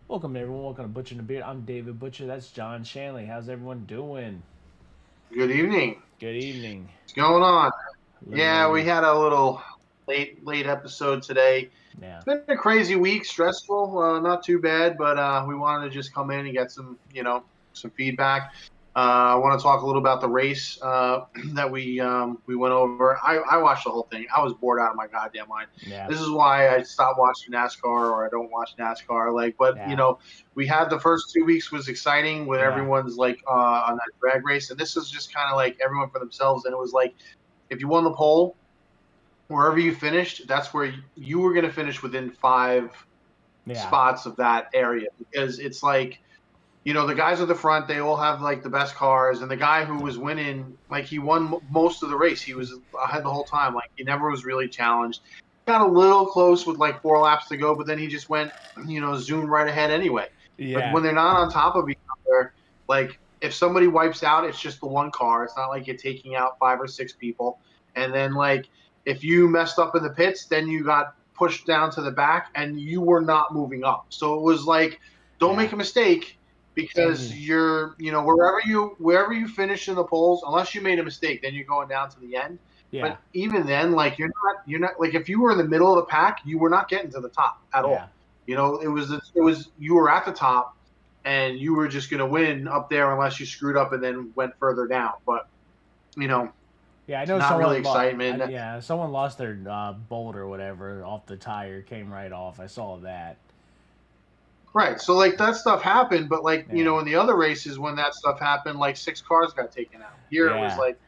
Welcome everyone. Welcome to Butcher and the Beard. I'm David Butcher. That's John Shanley. How's everyone doing? Good evening. Good evening. What's going on? A little Yeah, we later. had a little late episode today. Yeah. It's been a crazy week, stressful, not too bad, but we wanted to just come in and get some feedback. I want to talk a little about the race that we went over. I watched the whole thing. I was bored out of my goddamn mind. Yeah. This is why I stopped watching NASCAR, or I don't watch NASCAR. But Yeah. we had the first 2 weeks was exciting when Yeah. everyone's like on that drag race, and this is just kind of like everyone for themselves. And it was like if you won the pole, wherever you finished, that's where you were going to finish within 5 Yeah. spots of that area, because it's like the guys at the front, they all have like the best cars, and the guy who Yeah. was winning, like he won most of the race. He was ahead the whole time. Like he never was really challenged. Got a little close with like 4 laps to go, but then he just went, zoomed right ahead anyway. But Yeah. when they're not on top of each other, like if somebody wipes out, it's just the one car. It's not like you're taking out 5 or 6 people. And then like if you messed up in the pits, then you got pushed down to the back, and you were not moving up. So it was like, don't Yeah. make a mistake, And because you're wherever you finish in the polls, unless you made a mistake, then you're going down to the end. yeah. But even then, like you're not like if you were in the middle of the pack, you were not getting to the top at Yeah. all. It was you were at the top, and you were just going to win up there unless you screwed up and then went further down. But you know, Yeah. I know not really I, excitement. yeah, someone lost their bolt or whatever off the tire. Came right off. I saw that. Right. So like that stuff happened, but like Yeah. in the other races when that stuff happened, like 6 cars got taken out. Here it was Yeah. like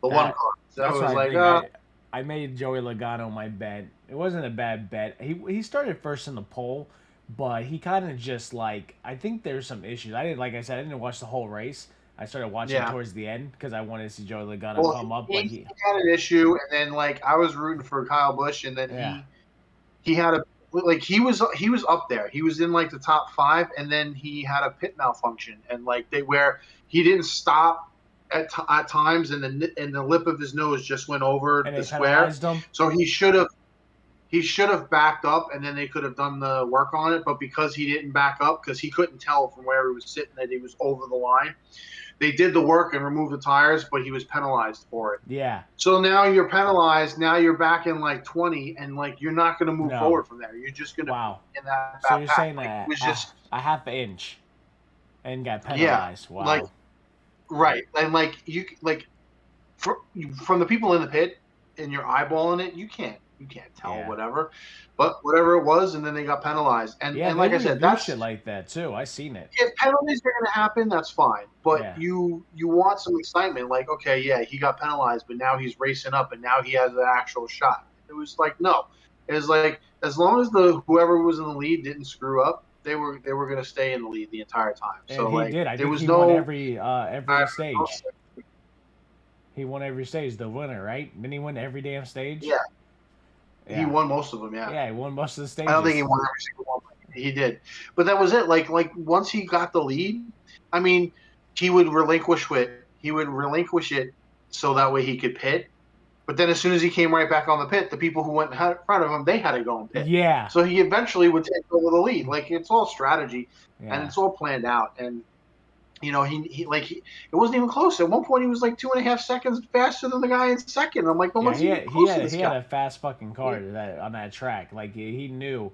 the one That. car. So That's it what was I like, think. I made Joey Logano my bet. It wasn't a bad bet. He started first in the poll, but he kind of just like I think there's some issues. I didn't like I said I didn't watch the whole race. I started watching yeah. towards the end because I wanted to see Joey Logano Well, come up, he, but he had an issue, and then like I was rooting for Kyle Busch, and then yeah, he had a like he was up there. He was in like the top 5, and then he had a pit malfunction, and like they where he didn't stop at times, and the lip of his nose just went over and the they square. penalized him. So he should have backed up, and then they could have done the work on it. But because he didn't back up, because he couldn't tell from where he was sitting that he was over the line, they did the work and removed the tires, but he was penalized for it. Yeah, So now you're penalized. Now you're back in like 20, and like you're not going to move no, forward from there. You're just going to be wow. in that So bad you're pack. saying Like it that was just, a half inch and got yeah, penalized? like Wow. right, and like for, from the people in the pit, and you're eyeballing it, you can't tell Yeah, whatever, but whatever it was, and then they got penalized. And yeah. and They like I would said, do that's shit like that too. I seen it. if penalties are going to happen, that's fine. But Yeah, you want some excitement, like okay, yeah, he got penalized, but now he's racing up, and now he has an actual shot. It was like no, it was like as long as the whoever was in the lead didn't screw up, they were going to stay in the lead the entire time. and So he like did. I there think was he won no. every I, stage. He won every stage. The winner, right? Didn't he win every damn stage? yeah, he Yeah, won most of them. Yeah, yeah. He won most of the I don't think he stages. won every single one. But he did, but that was it. Like once he got the lead, I mean, he would relinquish it so that way he could pit. But then as soon as he came right back on the pit, the people who went in front of him, they had to go and pit. Yeah, So he eventually would take over the lead. Like it's all strategy, and yeah. it's all planned out. And it wasn't even close. At one point, he was like 2.5 seconds faster than the guy in second. I'm like, no Yeah, one's even close to he this had guy. a fast fucking car that on that track. Like he knew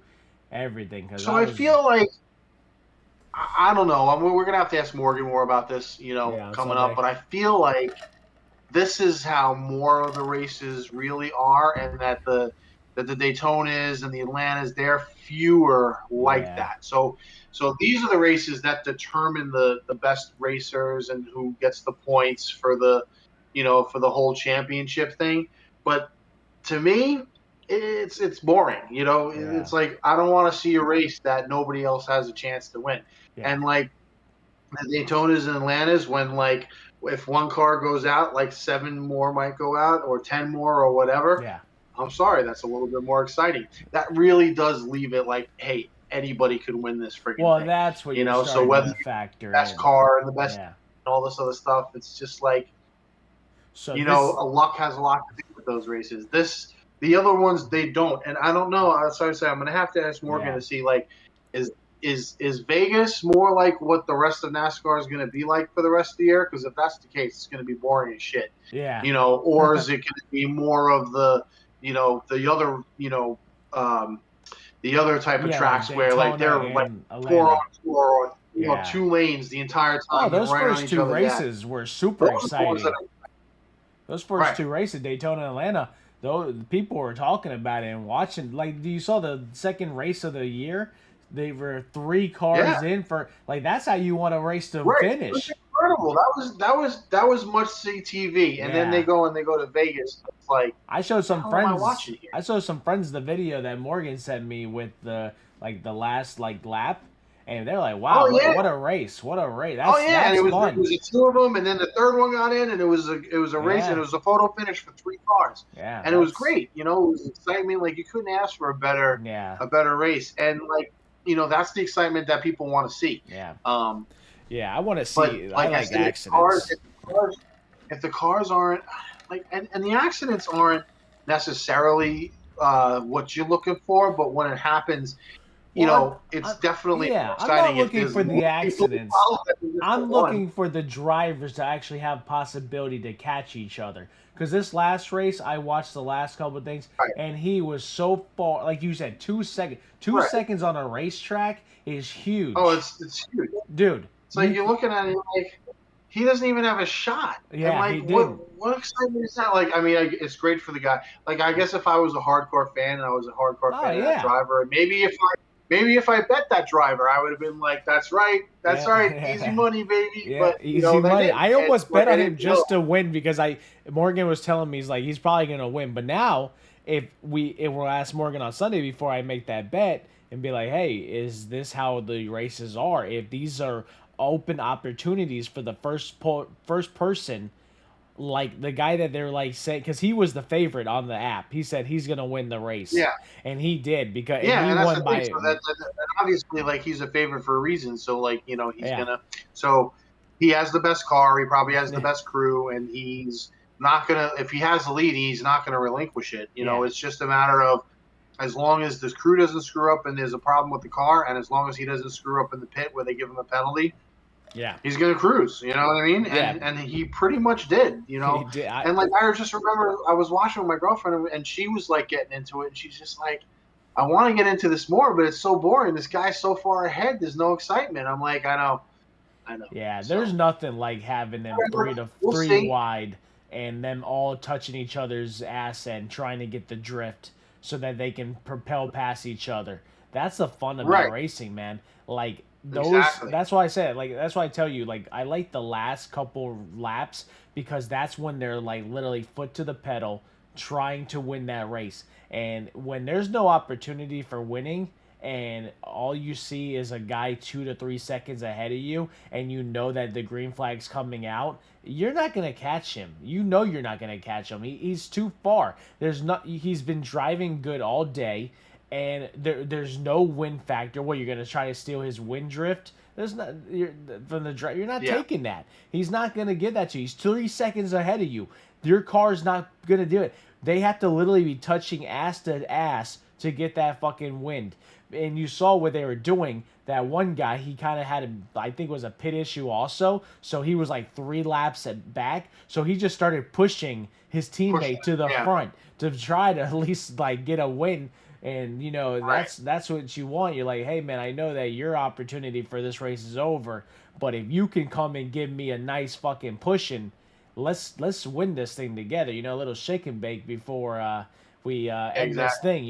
everything because So I I was feel like I don't know. I mean, we're gonna have to ask Morgan more about this, yeah on coming up. Sunday. But I feel like this is how more of the races really are, and that the Daytonas and the Atlantas, they're fewer like Yeah, that. So these are the races that determine the best racers and who gets the points for the whole championship thing. But to me, it's boring. yeah, It's like I don't want to see a race that nobody else has a chance to win. yeah, And like the Daytonas and Atlantas, when like if one car goes out, like 7 more might go out, or 10 more, or whatever. yeah. I'm sorry, that's a little bit more exciting. That really does leave it like, hey, anybody could win this friggin' Well, thing. that's what you're So starting whether to you're factor the best in. car and the best Yeah. and all this other stuff, it's just like So this, a luck has a lot to do with those races. The other ones they don't, and I don't know. Sorry, I'm gonna have to ask Morgan yeah, to see like is is Vegas more like what the rest of NASCAR is going to be like for the rest of the year? Because if that's the case, it's going to be boring as shit. Yeah. Or is it going to be more of the the other the other type of Yeah, like tracks where like Daytona they're like and four on Atlanta. four or Yeah. two lanes the entire Oh, time and those right on first each two other? Yeah, races were super those are the ones that exciting. Those first right. two races, Daytona and Atlanta, though people were talking about it and watching. Like, you saw the second race of the year? They were three Yeah, cars in for like that's how you want a race to right. It was finish. incredible. That was must see TV. And then Yeah. they go to Vegas. It's like, I showed the some hell am I friends. watching here? I showed some friends the video that Morgan sent me with the last lap, and they're like, "Wow, Oh yeah, what a race! What a race! oh That's yeah. And that's it fun." was a two of them, and then the third one got in, and it was a race, and Yeah, it was a photo finish for three cars, yeah, and it was that's great. It was excitement. Like you couldn't ask for yeah, a better race, and like that's the excitement that people want to see. yeah, Um, yeah. I want to but see. I like I like said, accidents. if the cars aren't like, and the accidents aren't necessarily what you're looking for, but when it happens, Well, it's definitely more yeah, I'm not exciting if looking there's for more the people accidents. involved than just the I'm one. looking for the drivers to actually have possibility to catch each other. Because this last race, I watched the last couple of things, Right, and he was so far. Like you said, 2 seconds. Two right. seconds on a racetrack is Oh, huge, it's huge. dude. It's like you're looking at it like he doesn't even have a shot. And Yeah, like, he didn't. what excitement is that? Like, I mean, it's great for the guy. Like, I guess if I was a hardcore fan and I was a hardcore Oh fan of that yeah, driver, and maybe if I bet that driver, I would have been like, that's yeah, right, easy yeah. money, baby. Yeah, But easy they money. didn't, I and almost like bet I on him didn't know. just to win because I Morgan was telling me he's probably gonna win. But now if we'll ask Morgan on Sunday before I make that bet and be like, hey, is this how the races are? If these are open opportunities for the first person, like the guy that they're like saying, because he was the favorite on the app. He said he's gonna win the race, Yeah, and he did and yeah, he and that's the won thing. by So that obviously, like, he's a favorite for a reason. So like, he's yeah, gonna. So he has the best car. He probably has the best crew, and he's not gonna. If he has the lead, he's not gonna relinquish it. yeah, It's just a matter of, as long as the crew doesn't screw up and there's a problem with the car, and as long as he doesn't screw up in the pit where they give him a penalty, yeah, he's gonna cruise. You know what I mean? yeah. And he pretty much did. He did. And like, I just remember I was watching with my girlfriend, and she was like getting into it, and she's just like, I want to get into this more, but it's so boring. This guy's so far ahead. There's no excitement. I'm like, I know. Yeah, there's So nothing like having them we'll three see. wide and them all touching each other's ass and trying to get the drift so that they can propel past each other. That's the fun about Right. racing, man. Like those Exactly. that's why I said like that's why I tell you like I like the last couple laps because that's when they're like literally foot to the pedal trying to win that race. And when there's no opportunity for winning, and all you see is a guy 2 to 3 seconds ahead of you, and you know that the green flag's coming out, you're not gonna catch him. You know you're not gonna catch him. He's too far. There's not. He's been driving good all day, and there's no win factor. What, you're gonna try to steal his wind drift? There's not from the drive. You're not Yeah. taking that. He's not gonna get that to you. He's 3 seconds ahead of you. Your car's not gonna do it. They have to literally be touching ass to ass to get that fucking wind. And you saw what they were doing. That one guy, he kind of had I think it was a pit issue also. So he was like 3 laps at back. So he just started pushing his Push. teammate to the Yeah. front to try to at least like get a win. And Right. that's what you want. You're like, hey man, I know that your opportunity for this race is over, but if you can come and give me a nice fucking pushing, let's win this thing together. A little shake and bake before we end this Exactly. thing.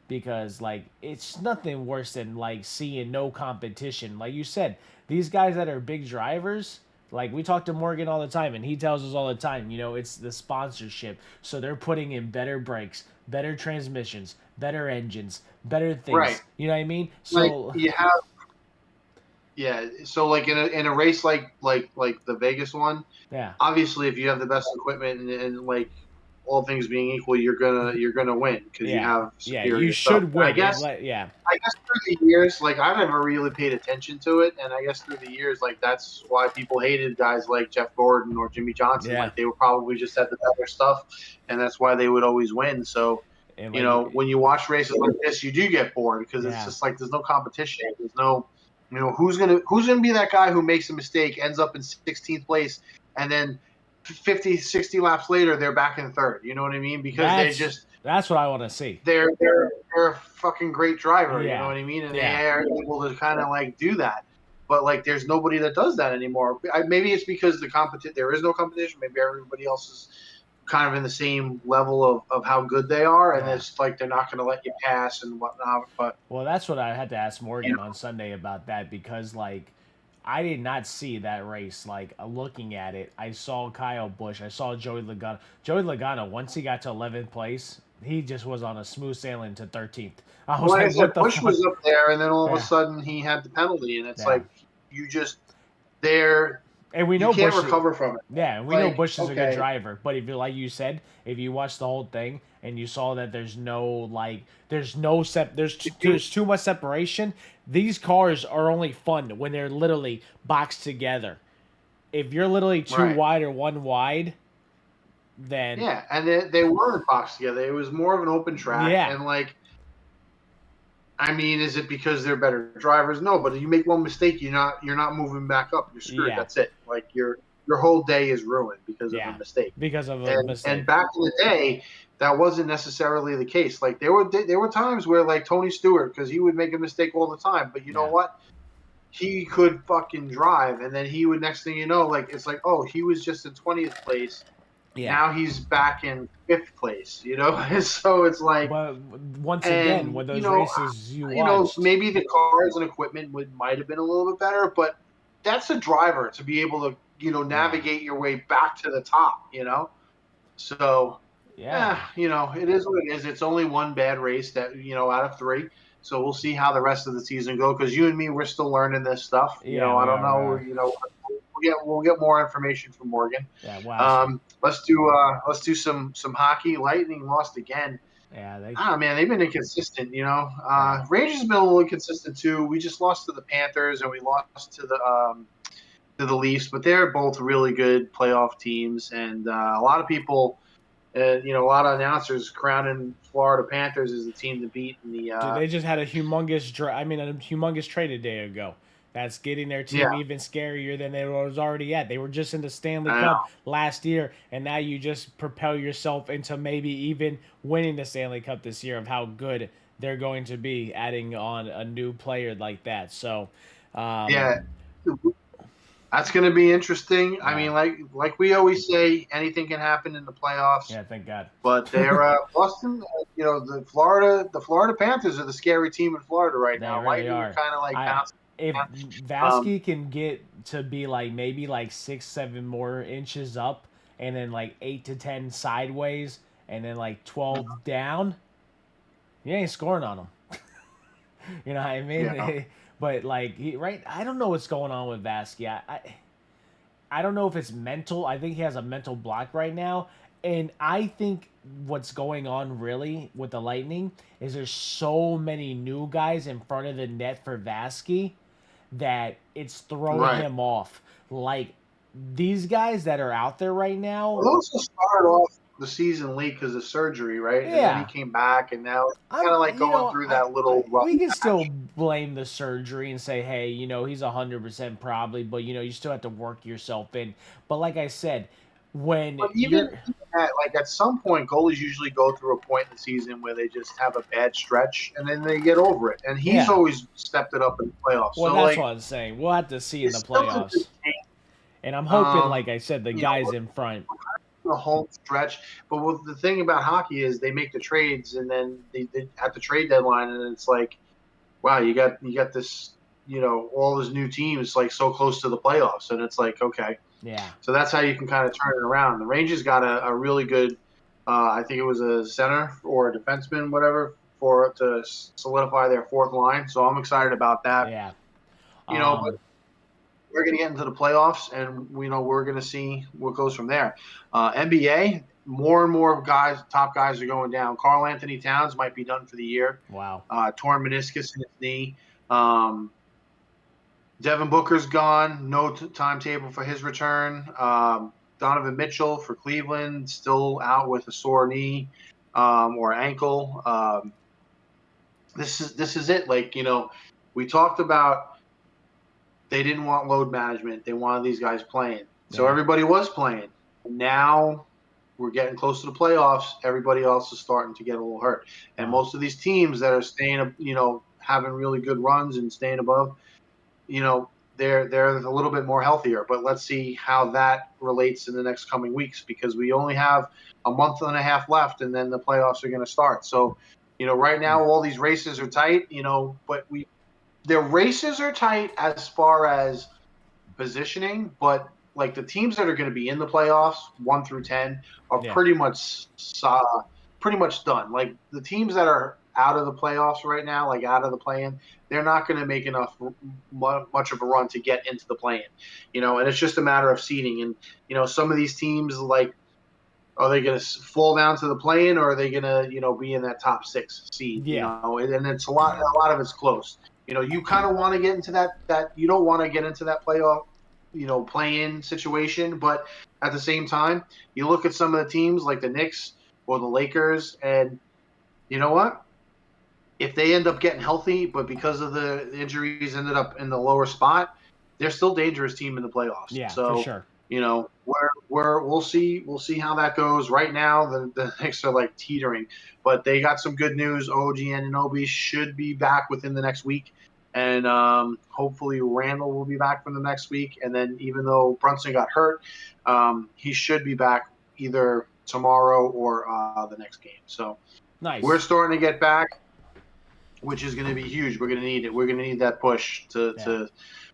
Because like it's nothing worse than like seeing no competition. Like you said, these guys that are big drivers. Like we talk to Morgan all the time, and he tells us all the time, it's the sponsorship. So they're putting in better brakes, better transmissions, better engines, better Right. things. You know what I mean? Like So you have. Yeah. So like in a race like the Vegas one, yeah, obviously if you have the best equipment, and like all things being equal, you're gonna win because you yeah, have yeah. You superior stuff. should I win. guess Yeah, I guess through the years, like, I never really paid attention to it, and I guess through the years, like, that's why people hated guys like Jeff Gordon or Jimmy Johnson. yeah. Like, they were probably just had the better stuff, and that's why they would always win. So And You like, know, when you watch races like this, you do get bored because it's yeah, just like there's no competition. There's no, you know, who's gonna be that guy who makes a mistake, ends up in 16th place, and then 50, 60 laps later they're back in third. You know what I mean? Because that's what I want to see. they're a fucking great driver. You know Yeah, what I mean? And they yeah, are able to kind of like do that. But like, there's nobody that does that anymore. Maybe it's because there is no competition. Maybe everybody else is kind of in the same level of how good they are, and yeah. it's like they're not going to let you pass and whatnot. But Well, that's what I had to ask you Morgan know, on Sunday about that because like I did not see that race. Like looking at it, I saw Kyle Busch, I saw Joey Logano. Joey Logano, once he got to 11th place, he just was on a smooth sailing to 13th. I was like I like, said, what the Bush fuck? was up there, and then all of a Yeah, sudden he had the penalty, and it's yeah. like you just there, And we you know can't Bush. recover from it. Yeah, we know Like, Bush is a good okay, driver, but if you like you said, if you watch the whole thing and you saw that there's no if you there's too much separation. These cars are only fun when they're literally boxed together. If you're literally two right. wide or one wide, then Yeah, and they weren't boxed together. It was more of an open track, yeah, and like, I mean, is it because they're better drivers? No, but if you make one mistake, you're not moving back up. You're screwed. yeah, That's it. Like your whole day is ruined because of a yeah, mistake. because of a And mistake. back in the day, that wasn't necessarily the case. Like there were times where like Tony Stewart, because he would make a mistake all the time, but you know Yeah, what? He could fucking drive, and then he would, next thing you know, like, it's like, oh, he was just in 20th place. yeah. Now he's back in 5th place. You know, so it's like, But once again, and with those races you you know, watched, maybe the cars and equipment might have been a little bit better, but that's a driver to be able to, yeah, navigate your way back to the top. So, yeah, it is what it is. It's only one bad race that, out of three. So we'll see how the rest of the season go. Because you and me, we're still learning this stuff. yeah. I We don't are, we know. are. We'll get more information from Morgan. Yeah, we'll ask him. Let's do some hockey. Lightning lost again. Yeah, they. Ah, man, they've been inconsistent. Yeah. Rangers have been a little inconsistent too. We just lost to the Panthers and we lost to the Leafs, but they're both really good playoff teams. And a lot of people, a lot of announcers crowning Florida Panthers as the team to beat in the. Dude, they just had a humongous a humongous trade a day ago. That's getting their Yeah, team even scarier than they was already at. They were just in the Stanley I Cup know. last year, and now you just propel yourself into maybe even winning the Stanley Cup this year of how good they're going to be adding on a new player like that. So, um, Yeah, that's going to be interesting. I yeah, mean, like we always say, anything can happen in the playoffs. yeah, thank God. But they're Boston. The Florida Panthers are the scary team in Florida right They now. really Lightning are are. kind of like I bouncing. if Um, Vasky can get to be like maybe like 6, 7 more inches up, and then like 8 to 10 sideways, and then like 12 down, you ain't scoring on him. You know what I yeah, mean? But like right, I don't know what's going on with Vasky. I don't know if it's mental. I think he has a mental block right now. And I think what's going on really with the Lightning is there's so many new guys in front of the net for Vasky that it's throwing right. him off. Like these guys that are out there right now, Well, he also started off the season late because of surgery, right? And then he yeah, came back, and now he's kind of like going through that little rough we can still patch. blame the surgery and say, hey, he's 100% probably, but you still have to work yourself in. But like I said, when But even you're at some point, goalies usually go through a point in the season where they just have a bad stretch, and then they get over it. And he's yeah, always stepped it up in the playoffs. well, So that's like, what I'm saying. We'll have to see in it's the still a good playoffs. team. And I'm hoping, like Um, I said, the you know, guys in front. the home stretch. But the thing about hockey is they make the trades, and then they at the trade deadline, and it's like, wow, you got this, all these new teams like so close to the playoffs, and it's like, okay, Yeah, so that's how you can kind of turn it around. The Rangers got a really good, I think it was a center or a defenseman, whatever, for to solidify their fourth line. So I'm excited about that. yeah. But Um, we're going to get into the playoffs, and we're going to see what goes from there. NBA, more and more guys, top guys, are going down. Carl Anthony Towns might be done for the year. wow. Torn meniscus in his knee. Um, Devin Booker's gone. No timetable for his return. Donovan Mitchell for Cleveland, still out with a sore knee. or ankle. This is it. Like, we talked about they didn't want load management. They wanted these guys playing. So Yeah. everybody was playing. Now we're getting close to the playoffs. Everybody else is starting to get a little hurt. And Wow. most of these teams that are staying, having really good runs and staying above, they're a little bit more healthier. But let's see how that relates in the next coming weeks, because we only have a month and a half left, and then the playoffs are going to start. So, right now all these races are tight, but their races are tight as far as positioning, but like the teams that are going to be in the playoffs, 1 through 10, are Yeah. pretty much done. Like the teams that are out of the playoffs right now, like out of the play-in, they're not going to make enough much of a run to get into the play-in, and it's just a matter of seeding. And some of these teams, like, are they going to fall down to the play-in, or are they going to, be in that top 6 seed? Yeah. And it's a lot of it's close. You kind of want to get into that you don't want to get into that playoff, play-in situation, but at the same time, you look at some of the teams like the Knicks or the Lakers, and you know what? If they end up getting healthy, but because of the injuries ended up in the lower spot, they're still a dangerous team in the playoffs. Yeah, for So, sure. we'll see how that goes. Right now, the Knicks are like teetering, but they got some good news. OG Anunoby should be back within the next week, and hopefully Randall will be back for the next week. And then even though Brunson got hurt, he should be back either tomorrow or the next game. So we're Nice. starting to get back, which is going to be huge. We're going to need it. We're going to need that push to Yeah. to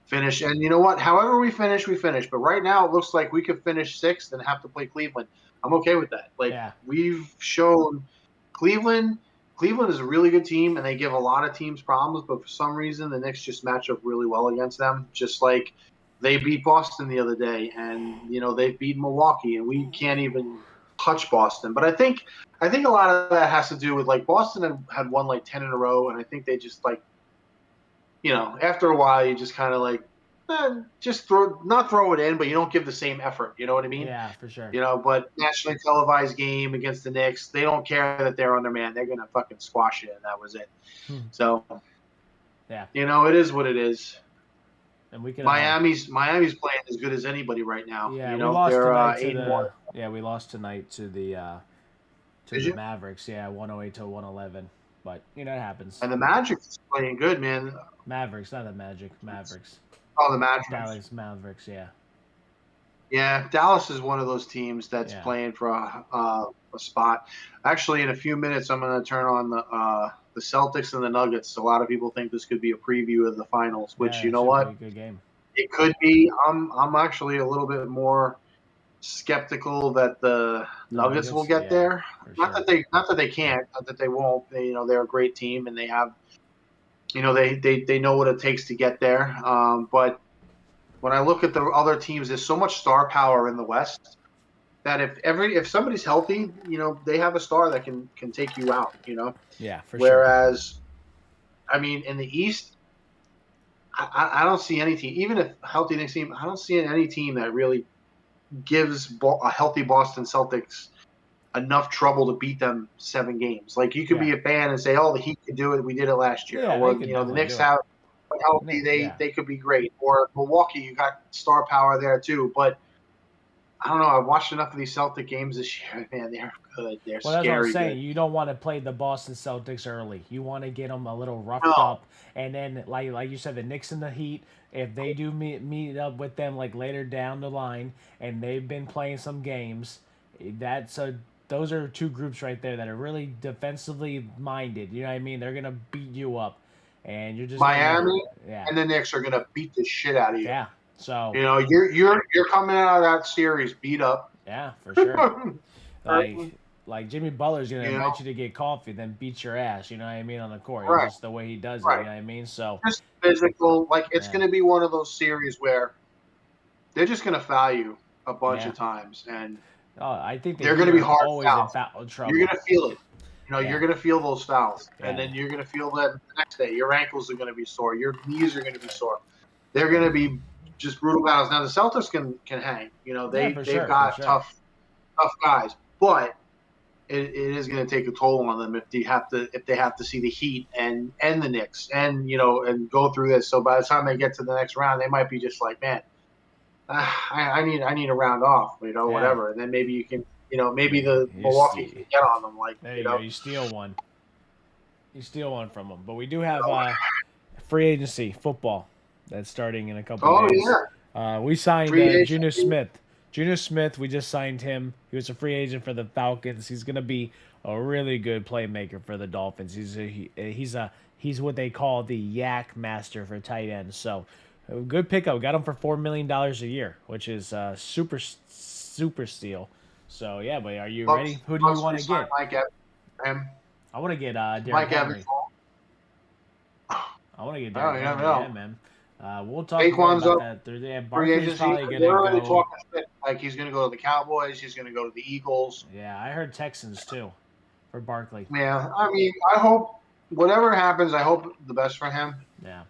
finish. And you know what? However we finish, we finish. But right now, it looks like we could finish sixth and have to play Cleveland. I'm okay with that. Like, Yeah. we've shown Cleveland. Cleveland is a really good team, and they give a lot of teams problems. But for some reason, the Knicks just match up really well against them. Just like they beat Boston the other day, and they've beaten Milwaukee, and we can't even touch Boston. But I think a lot of that has to do with, like, Boston had won like 10 in a row, and I think they just, like, after a while you just kind of like, just not throw it in, but you don't give the same effort. You know what I mean? Yeah, for sure. But nationally televised game against the Knicks, they don't care that they're on their man. They're gonna fucking squash it, and that was it. Hmm. So Yeah. it is what it is. And we can Miami's playing as good as anybody right now. yeah, we lost They're tonight to 8-1. the yeah, we lost tonight to Did the you? Mavericks. Yeah, 108 to 111. But, it happens. And the Magic is playing good, man. Mavericks, not the Magic. Mavericks. Oh, the Magic. Dallas Mavericks, yeah. Yeah, Dallas is one of those teams that's Yeah. playing for a spot. Actually, in a few minutes, I'm going to turn on the Celtics and the Nuggets. A lot of people think this could be a preview of the finals, which, Yeah, you it know should be a what, good game. it could be. I'm actually a little bit more skeptical that the The Nuggets will Nuggets? get Yeah, there. for Not sure. that they can't, not that they won't. They're a great team, and they have, they know what it takes to get there. But when I look at the other teams, there's so much star power in the West that if somebody's healthy, they have a star that can take you out. Yeah, for sure. Whereas, I mean, in the East, I don't see any team, even if healthy next team, I don't see any team that really gives a healthy Boston Celtics enough trouble to beat them 7 games. Like, you could Yeah. be a fan and say, "Oh, the Heat could do it. We did it last year." Yeah, they Or could the definitely Knicks do it. have healthy, Yeah. they could be great. Or Milwaukee, you got star power there too, but I don't know. I've watched enough of these Celtic games this year. Man, they're good. They're Well, that's what I'm scary saying. good. You don't want to play the Boston Celtics early. You want to get them a little roughed No, up, and then, like you said, the Knicks and the Heat. If they do meet up with them like later down the line, and they've been playing some games, that's a those are two groups right there that are really defensively minded. You know what I mean? They're gonna beat you up, and you're just gonna Miami yeah, and the Knicks are going to beat the shit out of you. yeah. So You're coming out of that series beat up. yeah, for sure. Like Right? like Jimmy Butler's gonna You invite know, you to get coffee, then beat your ass. You know what I mean on the court. It's right, just the way he does it. You right. know what I mean. So Just physical. Like, it's yeah, going to be one of those series where they're just going to foul you a bunch yeah. of times, and Oh, I think the they're going Heat to be are hard always in fouls. foul You're trouble. going to feel it. You're Yeah, going to feel those fouls, and yeah, then you're going to feel that the next day. Your ankles are going to be sore. Your knees are going to be sore. They're going to be just brutal battles. Now the Celtics can hang. yeah, They've for got sure. tough guys, but it is going to take a toll on them if they have to see the Heat and the Knicks and and go through this. So by the time they get to the next round, they might be just like, man, I need a round off, Yeah. whatever. And then maybe you can, maybe Yeah, the you Milwaukee can st- get on them, like there you go. You steal one. You steal one from them. But we do have free agency football that's starting in a couple Oh days. yeah, We signed free Junior agency. Smith. Junior Smith, we just signed him. He was a free agent for the Falcons. He's going to be a really good playmaker for the Dolphins. He's what they call the yak master for tight ends. So, a good pickup. Got him for $4 million a year, which is super steal. So yeah, but are you ready? Who do you Bucks want to re-signed get? Mike Evans. Him, I want to get Derrick Mike Evans. Henry. I want to get Oh, Derrick you never Henry. Yeah, know. man. We'll talk more Saquon's about up that Thursday. Yeah, free Barkley's agency. probably They're gonna already go. talking shit. Like he's going to go to the Cowboys. He's going to go to the Eagles. Yeah, I heard Texans too for Barkley. Yeah, I mean, I hope whatever happens, I hope the best for him. Yeah,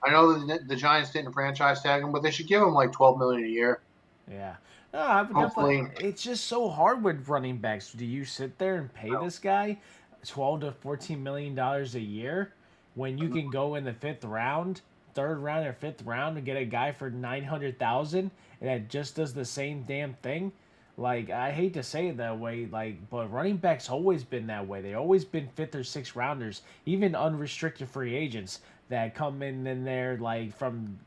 I know the Giants didn't franchise tag him, but they should give him like $12 million a year. yeah. No, I would definitely. Hopefully, It's just so hard with running backs. Do you sit there and pay no. this guy $12 to $14 million a year when you can go in the fifth round, third round or fifth round and get a guy for 900,000 and that just does the same damn thing? Like I hate to say it that way, but running backs always been that way. They always been fifth or sixth rounders, even unrestricted free agents that come in there like from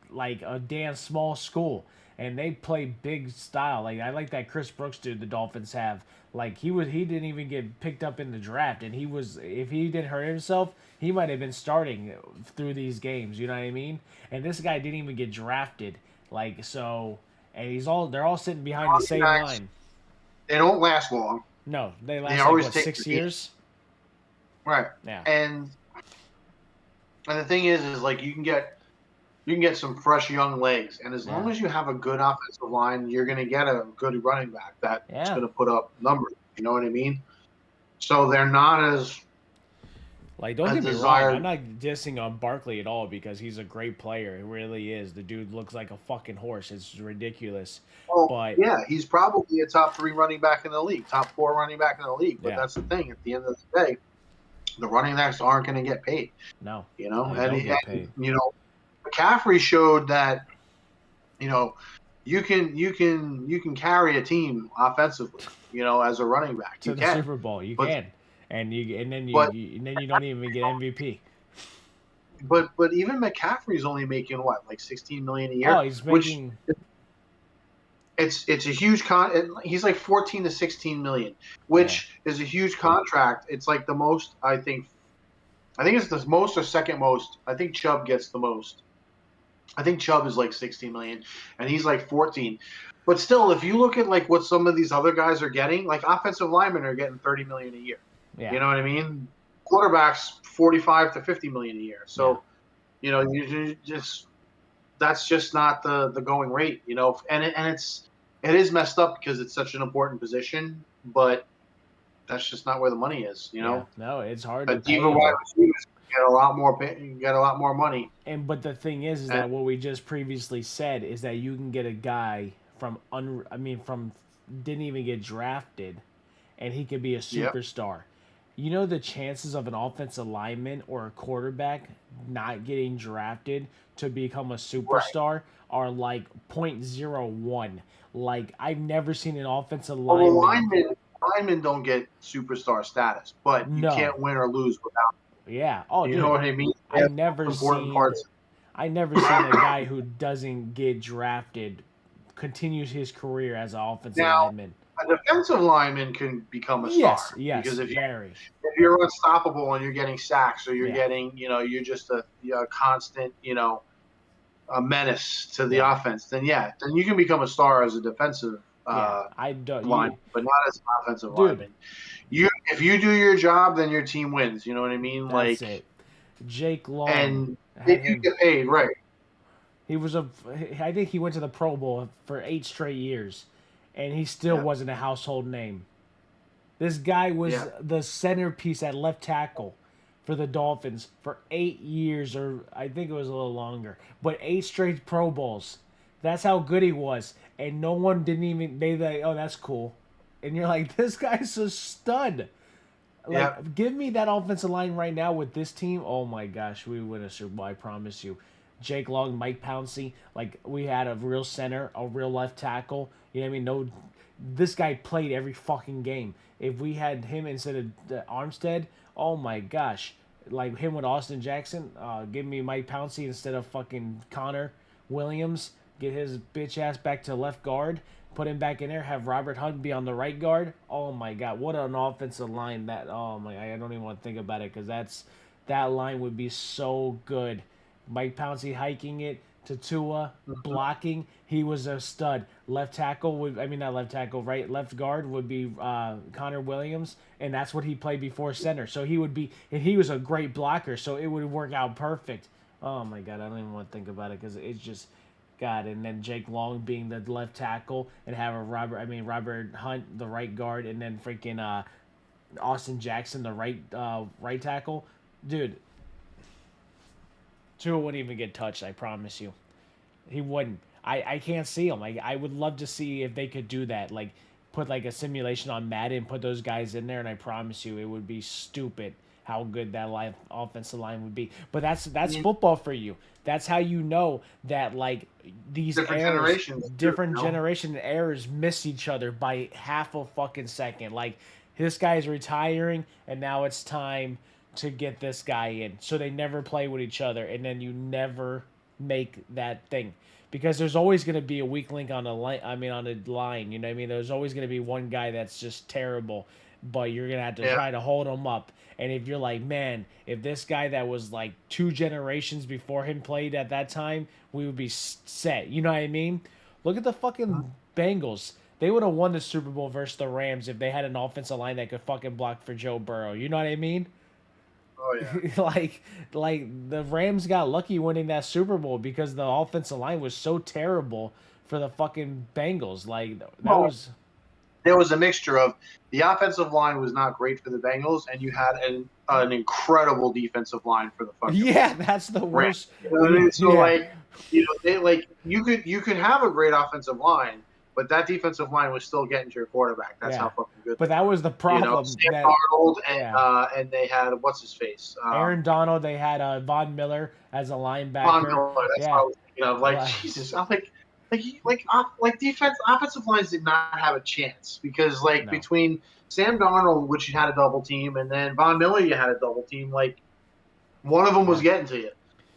like a damn small school and they play big style. Like I like that Chris Brooks dude the Dolphins have. Like he didn't even get picked up in the draft and he was if he didn't hurt himself, he might have been starting through these games, you know what I mean? And this guy didn't even get drafted. Like so and they're all sitting behind the same line. They don't last long. No, they They last like always what, take 6 years? right. Yeah. And the thing is like you can get some fresh young legs, and as long Yeah. as you have a good offensive line, you're going to get a good running back that's Yeah. going to put up numbers. You know what I mean? So they're not as Like, don't a get me wrong, I'm desired. not dissing on Barkley at all because he's a great player. He really is. The dude looks like a fucking horse. It's ridiculous. Well, But yeah, he's probably a top 3 running back in the league, top 4 running back in the league. But yeah, that's the thing. At the end of the day, the running backs aren't going to get paid. no, And, they don't get paid. McCaffrey showed that you know you can carry a team offensively. As a running back, To you the can. Super Bowl, you But can, but and then you don't even get MVP. but even McCaffrey's only making what, like 16 million a Oh, year, he's which making it's a huge he's like 14 to 16 million, yeah, which is a huge contract. It's like the most, I think it's the most or second most. I think Chubb gets the most. I think Chubb is like 16 million and he's like 14. But still, if you look at like what some of these other guys are getting, like offensive linemen are getting 30 million a year. yeah, You know what I mean? Quarterbacks 45 to 50 million a year. yeah, So, you just that's just not the going rate, and it is messed up because it's such an important position, but that's just not where the money is, yeah. No, it's hard A to pay diva wide him. receiver get a lot more get a lot more money. And but the thing is And that what we just previously said is that you can get a guy from didn't even get drafted, and he could be a yep, superstar. You know the chances of an offensive lineman or a quarterback not getting drafted to become a right. superstar are like 0.01. Like I've never seen an offensive Well, the lineman. linemen don't get superstar status, but you No. can't win or lose without. Yeah. Oh, You know dude. what I mean? I They're never important seen parts. I never seen a guy who doesn't get drafted continues his career as an offensive Now, lineman. a defensive lineman can become a Yes, star because yes, very. if you're unstoppable and you're getting sacks or you're Yeah, getting, you're just a constant, a menace to the yeah, offense, then yeah, then you can become a star as a defensive yeah. I don't. lineman, but not as an offensive Dude, lineman. If you do your job, then your team wins. You know what I mean? that's Like, it. Jake Long and had if you him. get paid, right? He was a. I think he went to the Pro Bowl for 8 straight years, and he still Yeah, wasn't a household name. This guy was yeah. the centerpiece at left tackle for the Dolphins for 8 years, or I think it was a little longer, but 8 straight Pro Bowls. That's how good he was, and no one didn't even they like, oh, that's cool. and you're like, this guy's a stud. Yeah. Like, give me that offensive line right now with this team. Oh my gosh, we win a Super Bowl. I promise you. Jake Long, Mike Pouncey, like we had a real center, a real left tackle. You know what I mean? No, this guy played every fucking game. If we had him instead of Armstead, oh my gosh, like him with Austin Jackson, give me Mike Pouncey instead of fucking Connor Williams. Get his bitch ass back to left guard. Put him back in there. Have Robert Hunt be on the right guard. Oh my god, what an offensive line that! Oh my, I don't even want to think about it because that line would be so good. Mike Pouncey hiking it to Tua, blocking. He was a stud. Left tackle would, I mean, not left tackle, right? Left guard would be Connor Williams, and that's what he played before center. So he would be, and he was a great blocker, so it would work out perfect. Oh my god, I don't even want to think about it because it's just, God. And then Jake Long being the left tackle, and have a Robert Hunt the right guard, and then freaking Austin Jackson the right tackle, dude. Tua wouldn't even get touched. I promise you, he wouldn't. I can't see him. Like, I would love to see if they could do that. Like, put like a simulation on Madden, put those guys in there, and I promise you, it would be stupid how good that offensive line would be. But that's football for you. That's how you know that, like, these Different errors, generations. different generation errors miss each other by half a fucking second. Like, this guy's retiring, and now it's time to get this guy in. So they never play with each other, and then you never make that thing. Because there's always going to be a weak link on the line. I mean, on the line. You know what I mean? There's always going to be one guy that's just terrible, but you're going to have to try to hold him up. And if you're like, man, if this guy that was like 2 generations before him played at that time, we would be set. You know what I mean? Look at the fucking Bengals. They would have won the Super Bowl versus the Rams if they had an offensive line that could fucking block for Joe Burrow. You know what I mean? Oh yeah. like the Rams got lucky winning that Super Bowl because the offensive line was so terrible for the fucking Bengals. Like that was. There was a mixture of the offensive line was not great for the Bengals, and you had an incredible defensive line for the fucking. Yeah, that's the worst. You know what I mean? So you could have a great offensive line, but that defensive line was still getting to your quarterback. That's how fucking good. But that was the problem. Sam Darnold and they had what's his face, Aaron Donald. They had Von Miller as a linebacker. Von Miller. That's what I was thinking of. Like Jesus, I'm like offensive lines did not have a chance because between Sam Darnold, which you had a double team, and then Von Miller, you had a double team. Like one of them was getting to you.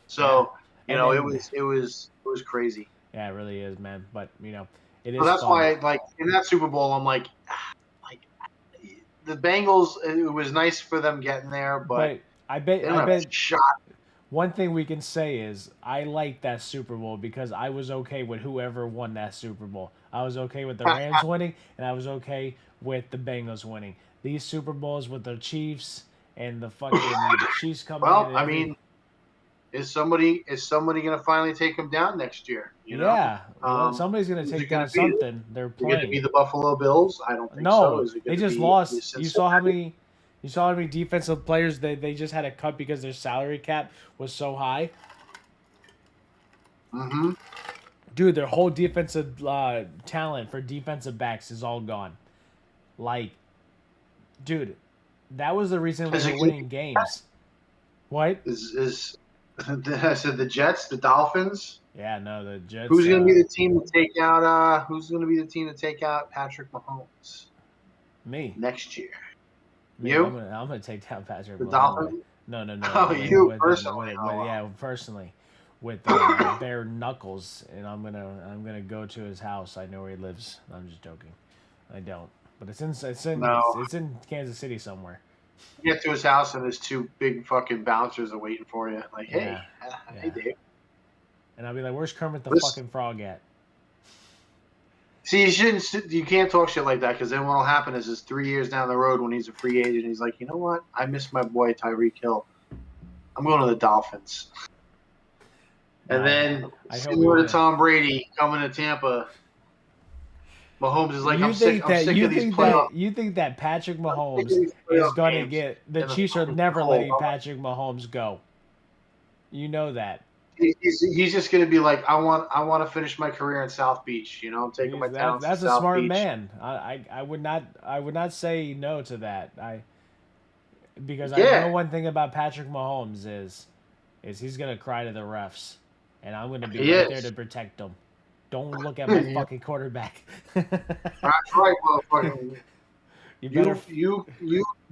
So it was crazy. Yeah, it really is, man. But it is. So that's why, like in that Super Bowl, I'm like the Bengals. It was nice for them getting there, but I bet shot. One thing we can say is I like that Super Bowl because I was okay with whoever won that Super Bowl. I was okay with the Rams winning, and I was okay with the Bengals winning. These Super Bowls with the Chiefs and the fucking Chiefs coming in. Well, I mean, is somebody going to finally take them down next year? Yeah, somebody's going to take down something. They're playing. Is it going to be the Buffalo Bills? I don't think so. No, they just lost. You saw how many defensive players they just had to cut because their salary cap was so high? Mm-hmm. Dude, their whole defensive talent for defensive backs is all gone. Like, dude, that was the reason we were winning games. What? I said the Jets, the Dolphins? Yeah, no, the Jets. Who's going to be the team to take out? Who's going to be the team to take out Patrick Mahomes? Me. Next year. You? I'm gonna take down Patrick. The Dolphins? No. Oh, you personally? Personally, with bare knuckles, and I'm gonna go to his house. I know where he lives. I'm just joking. I don't, but it's in Kansas City somewhere. You get to his house and there's 2 big fucking bouncers are waiting for you. Like, hey, hey, Dave. And I'll be like, "Where's Kermit the fucking Frog at?" See, you can't talk shit like that because then what'll happen is 3 years down the road when he's a free agent, he's like, you know what? I miss my boy Tyreek Hill. I'm going to the Dolphins. And then similar to Tom Brady coming to Tampa, Mahomes is like, I'm sick of these playoffs. You think that Patrick Mahomes is going to get the Chiefs are never letting Patrick Mahomes go. You know that. He's just gonna be like, I want to finish my career in South Beach. I'm taking my talents to That's a South smart Beach. man. I would not say no to that. Because I know Yeah, one thing about Patrick Mahomes is he's gonna cry to the refs, and I'm gonna be he right there to is. protect him. Don't look at my Yeah, fucking quarterback. that's right, motherfucker. You better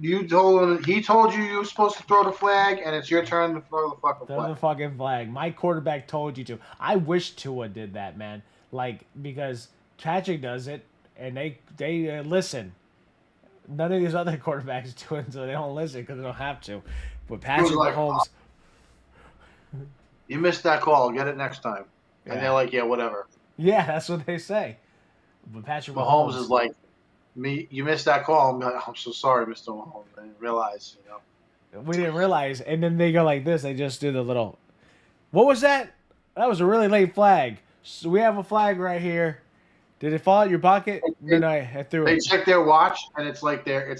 You told him. He told you were supposed to throw the flag, and it's your turn to throw the fucking throw flag. the fucking flag. My quarterback told you to. I wish Tua did that, man. Like because Patrick does it, and they listen. None of these other quarterbacks do it, so they don't listen because they don't have to. But He was Patrick like, oh, Mahomes, "You missed that call. Get it next time." And they're yeah, like, "Yeah, whatever." yeah, that's what they say. But Patrick Mahomes Mahomes, is like, "Me, you missed that call." I'm like, "I'm so sorry, Mr. Mahomes. I didn't realize." we didn't realize, and then they go like this. They just do the little. What was that? That was a really late flag. So we have a flag right here. Did it fall out your pocket? No, They, no, I threw they it. check their watch, and it's like their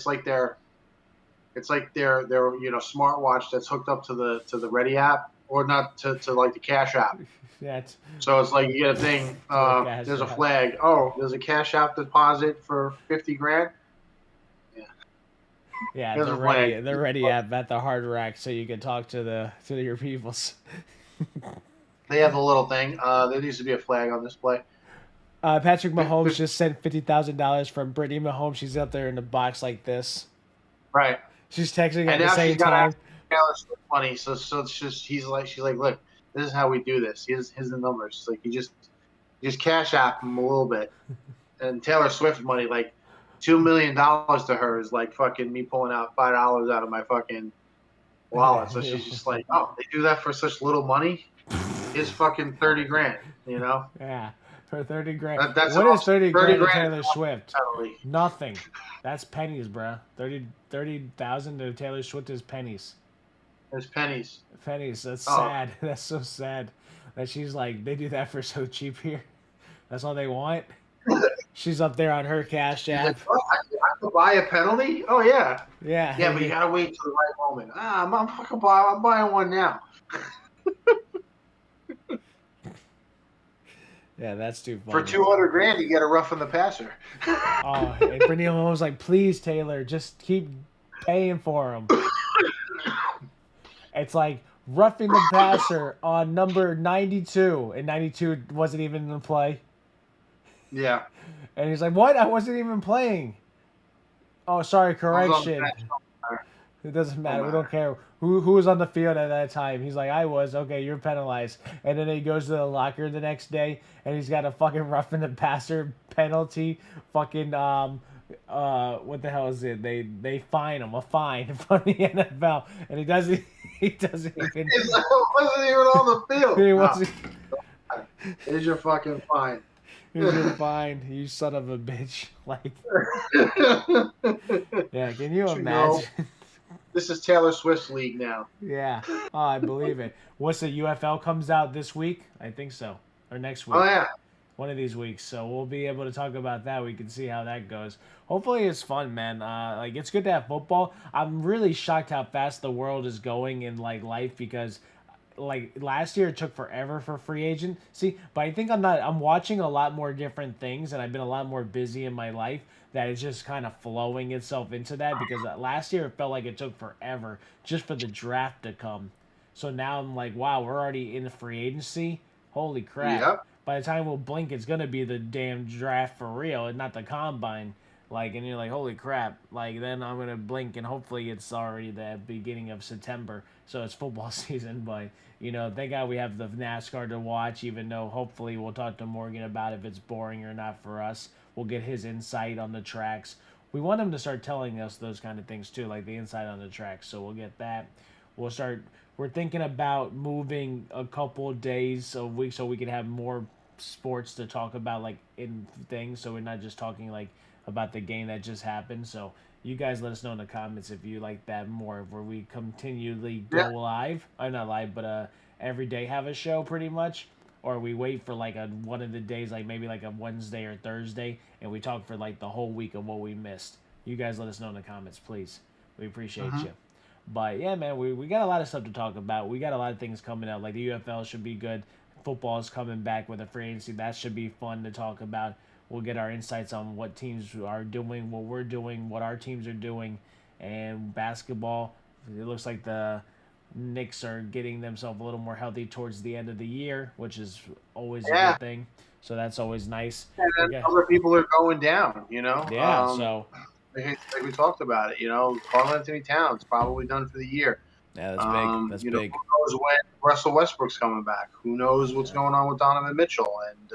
smartwatch that's hooked up to the Ready app, or not to like the Cash app. Yeah, it's So it's like you get a thing. to the cash There's a app. flag. Oh, there's a Cash app deposit for 50 grand. Yeah, Yeah, there's a flag. they're ready at the hard rack, so you can talk to your peoples. They have the little thing. There needs to be a flag on display. Patrick Mahomes 50, just sent $50,000 from Brittany Mahomes. She's up there in the box like this. right. She's texting And at the now same she's got to time. ask Taylor Swift money. So it's just she's like, look, this is how we do this. Here's the numbers. She's like, you just cash app him a little bit, and Taylor Swift money, like $2 million to her is like fucking me pulling out $5 out of my fucking wallet. So she's just like, oh, they do that for such little money. Here's fucking 30 grand. You know Yeah, for 30 grand. that's an What is offset. 30 30 grand to grand is Taylor an offset Swift? penalty. Nothing. That's pennies, bro. 30,000 to Taylor Swift is pennies. There's pennies. Pennies. That's Oh, sad. That's so sad. That she's like, they do that for so cheap here. That's all they want. She's up there on her cash he's like, app. oh, I could buy a penalty. Oh yeah. Yeah, but you Yeah, gotta wait till the right moment. I'm buying one now. yeah, that's too For funny. 200 grand, you get a rough in the passer. Oh, and Brittany Mahomes was like, please, Taylor, just keep paying for him. It's like roughing the passer on number 92, and 92 wasn't even in the play. Yeah, And he's like, what? I wasn't even playing. Oh, sorry, I was on the correction. bench. It doesn't Don't matter. We don't matter. care who was on the field at that time. He's like, I was. Okay, you're penalized. And then he goes to the locker the next day, and he's got a fucking roughing the passer penalty. Fucking what the hell is it? They fine him a fine from the NFL, and he doesn't even It wasn't even on the field. he No, wasn't. here's your fucking fine. Here's your fine, you son of a bitch. Like, yeah, can you you know, imagine? this is Taylor Swift's league now. Yeah. Oh, I believe it. What's the UFL comes out this week? I think so. Or next Oh week. yeah, One of these weeks. So we'll be able to talk about that. We can see how that goes. Hopefully it's fun, man. Like it's good to have football. I'm really shocked how fast the world is going in like life because like last year it took forever for free agent. See, but I think I'm watching a lot more different things and I've been a lot more busy in my life that is just kind of flowing itself into that because last year it felt like it took forever just for the draft to come. So now I'm like, wow, we're already in the free agency. Holy crap. yep. By the time we'll blink, it's gonna be the damn draft for real and not the combine. Like, and you're like, holy crap. Like, then I'm gonna blink and hopefully it's already the beginning of September. So it's football season, but thank God we have the NASCAR to watch, even though hopefully we'll talk to Morgan about if it's boring or not for us. We'll get his insight on the tracks. We want him to start telling us those kind of things too, like the insight on the tracks. So we'll get that. We'll start. We're thinking about moving a couple days a week so we can have more sports to talk about, like in things. So we're not just talking like about the game that just happened. So you guys let us know in the comments if you like that more, where we continually Yeah. go live. Or not live, but every day have a show pretty much. Or we wait for like a one of the days, like maybe like a Wednesday or Thursday, and we talk for like the whole week of what we missed. You guys let us know in the comments, please. We appreciate Mm-hmm. you. But yeah, man, we got a lot of stuff to talk about. We got a lot of things coming out. Like the UFL should be good. Football is coming back with a free agency. That should be fun to talk about. We'll get our insights on what teams are doing, what we're doing, what our teams are doing, and basketball. It looks like the Knicks are getting themselves a little more healthy towards the end of the year, which is always a Yeah, good thing. So that's always nice. and We'll then get other people are going down. yeah. So Like we talked about it. Carl Anthony Towns probably done for the year. yeah, that's big. That's Who big. knows when Russell Westbrook's coming back? Who knows what's Yeah. going on with Donovan Mitchell? And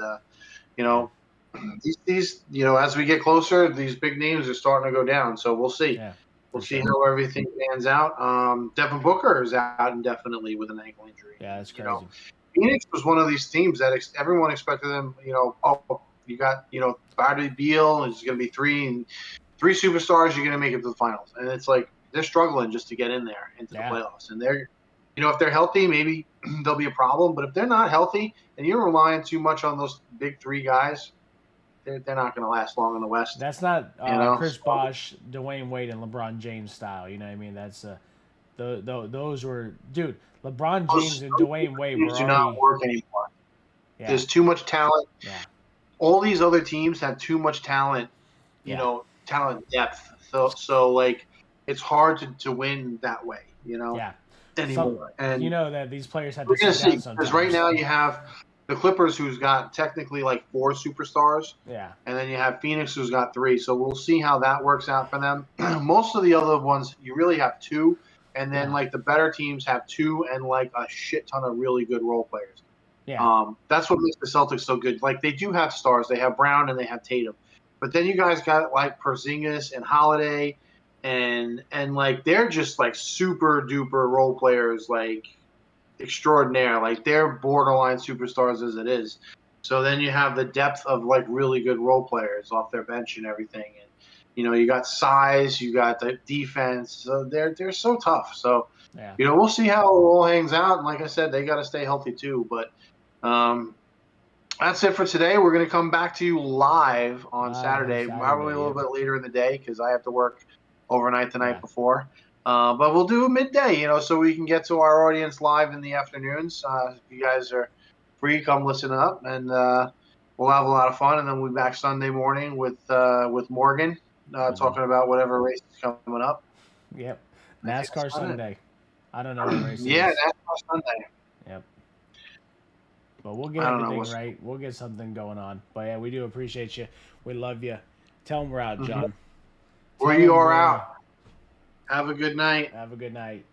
you Yeah. know, as we get closer, these big names are starting to go down. So we'll see. Yeah. We'll For see sure. how everything pans out. Devin Booker is out indefinitely with an ankle injury, Yeah, and that's crazy. Phoenix was one of these teams that everyone expected them. You got Bradley Beal is going to be three superstars. You're going to make it to the finals, and it's like they're struggling just to get in there into the Yeah. playoffs. And if they're healthy, maybe they'll be a problem. But if they're not healthy, and you're relying too much on those big three guys, they're not going to last long in the West. That's not Chris So Bosh, Dwayne Wade, and LeBron James style. You know what I mean? That's those were dude. LeBron James and those Dwayne Wade teams were do not already work anymore. yeah There's too much talent. yeah All these other teams have too much talent, yeah talent depth. So like it's hard to win that way, yeah. Some anymore. you And know that these players have to we're gonna sit down see because right sometimes. now you have the Clippers who's got technically like four superstars, Yeah and then you have Phoenix who's got three. So we'll see how that works out for them. Most of the other ones you really have two, and then yeah like the better teams have two and like a shit ton of really good role players. yeah That's what makes the Celtics so good. Like they do have stars. They have Brown and they have Tatum, but then you guys got like Porzingis and Holiday, and like they're just like super duper role players, like extraordinaire. Like they're borderline superstars as it is. So then you have the depth of like really good role players off their bench and everything, and you got size, you got the defense. So they're so tough. So yeah. we'll see how it all hangs out. And like I said, they got to stay healthy too. But um, that's it for today. We're going to come back to you live on Live on Saturday, probably a Saturday. little Yep. bit later in the day because I have to work overnight the night Yeah. before. But we'll do a midday, so we can get to our audience live in the afternoons. If you guys are free, come listen up, and we'll have a lot of fun. And then we'll be back Sunday morning with Morgan hmm talking about whatever race is coming up. Yep. I think that's NASCAR about it. Sunday. I don't know what race it Yeah, is. that's Sunday. Yep. But we'll get I don't know everything what's. right. We'll get something going on. But yeah, we do appreciate you. We love you. Tell them we're out, Mhm. John. Where Tell you them are we're. out. Have a good night. Have a good night.